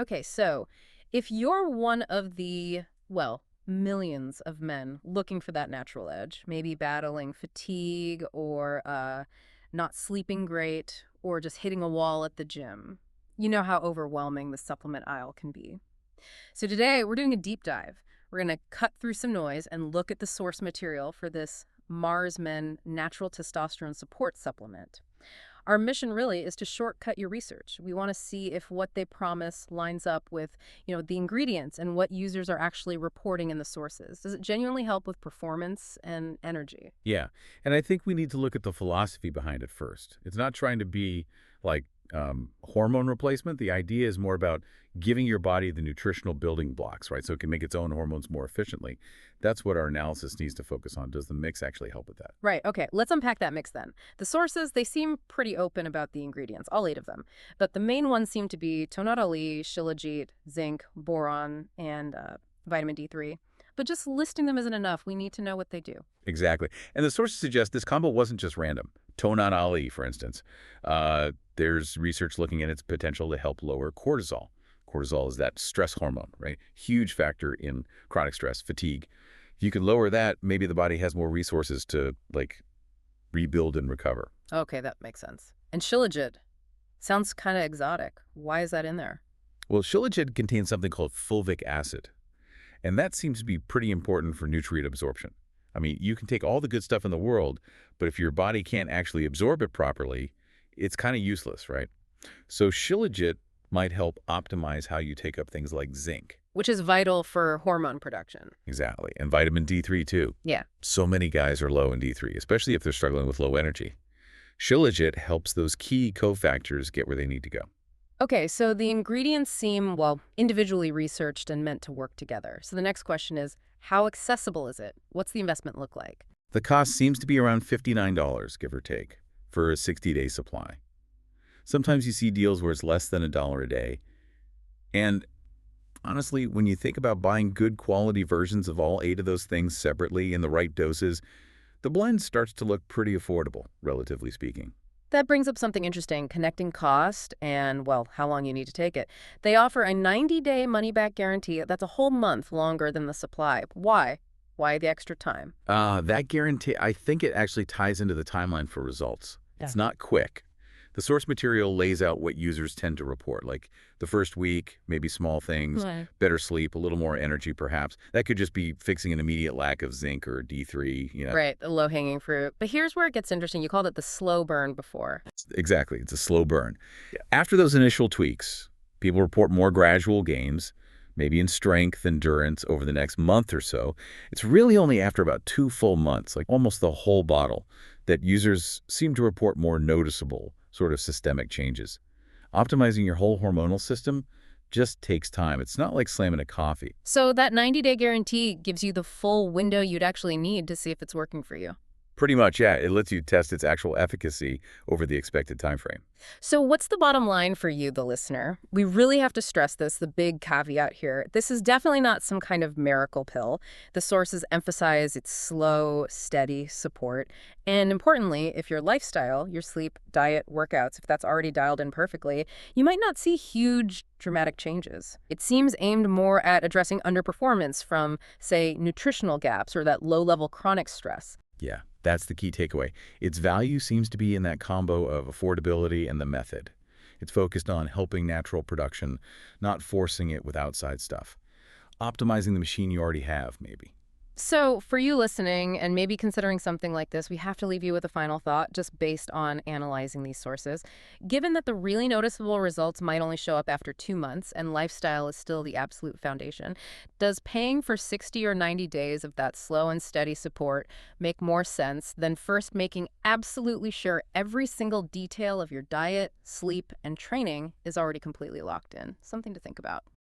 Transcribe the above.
Okay, so if you're one of the, well, millions of men looking for that natural edge, maybe battling fatigue or not sleeping great or just hitting a wall at the gym, you know how overwhelming the supplement aisle can be. So today we're doing a deep dive. We're going to cut through some noise and look at the source material for this Mars Men natural testosterone support supplement. Our mission really is to shortcut your research. We want to see if what they promise lines up with, the ingredients and what users are actually reporting in the sources. Does it genuinely help with performance and energy? Yeah. And I think we need to look at the philosophy behind it first. It's not trying to be like hormone replacement. The idea is more about giving your body the nutritional building blocks, right? So it can make its own hormones more efficiently. That's what our analysis needs to focus on. Does the mix actually help with that? Right, okay, let's unpack that mix then. The sources, they seem pretty open about the ingredients, all 8 of them. But the main ones seem to be tonal Ali, shilajit, zinc, boron, and vitamin D3. But just listing them isn't enough. We need to know what they do. Exactly. And the sources suggest this combo wasn't just random. Tonan Ali, for instance. There's research looking at its potential to help lower cortisol. Cortisol is that stress hormone, right? Huge factor in chronic stress, fatigue. If you can lower that, maybe the body has more resources to, like, rebuild and recover. Okay, that makes sense. And shilajit sounds kind of exotic. Why is that in there? Well, shilajit contains something called fulvic acid, and that seems to be pretty important for nutrient absorption. I mean, you can take all the good stuff in the world, but if your body can't actually absorb it properly, it's kind of useless, right? So shilajit might help optimize how you take up things like zinc. Which is vital for hormone production. Exactly. And vitamin D3 too. Yeah. So many guys are low in D3, especially if they're struggling with low energy. Shilajit helps those key cofactors get where they need to go. Okay, so the ingredients seem, well, individually researched and meant to work together. So the next question is, how accessible is it? What's the investment look like? The cost seems to be around $59, give or take, for a 60-day supply. Sometimes you see deals where it's less than $1 a day. And honestly, when you think about buying good quality versions of all 8 of those things separately in the right doses, the blend starts to look pretty affordable, relatively speaking. That brings up something interesting, connecting cost and, well, how long you need to take it. They offer a 90-day money-back guarantee. That's a whole month longer than the supply. Why? Why the extra time? That guarantee, I think it actually ties into the timeline for results. Yeah. It's not quick. The source material lays out what users tend to report, like the first week, maybe small things, Right. better sleep, a little more energy perhaps. That could just be fixing an immediate lack of zinc or D3. Right, the low-hanging fruit. But here's where it gets interesting. You called it the slow burn before. Exactly. It's a slow burn. Yeah. After those initial tweaks, people report more gradual gains, maybe in strength, endurance over the next month or so. It's really only after about 2 full months, like almost the whole bottle, that users seem to report more noticeable sort of systemic changes. Optimizing your whole hormonal system just takes time. It's not like slamming a coffee. So that 90-day guarantee gives you the full window you'd actually need to see if it's working for you. Pretty much, yeah. It lets you test its actual efficacy over the expected time frame. So what's the bottom line for you, the listener? We really have to stress this, the big caveat here. This is definitely not some kind of miracle pill. The sources emphasize its slow, steady support. And importantly, if your lifestyle, your sleep, diet, workouts, if that's already dialed in perfectly, you might not see huge, dramatic changes. It seems aimed more at addressing underperformance from, say, nutritional gaps or that low-level chronic stress. Yeah, that's the key takeaway. Its value seems to be in that combo of affordability and the method. It's focused on helping natural production, not forcing it with outside stuff. Optimizing the machine you already have, maybe. So for you listening and maybe considering something like this, we have to leave you with a final thought just based on analyzing these sources. Given that the really noticeable results might only show up after 2 months and lifestyle is still the absolute foundation, does paying for 60 or 90 days of that slow and steady support make more sense than first making absolutely sure every single detail of your diet, sleep, and training is already completely locked in? Something to think about.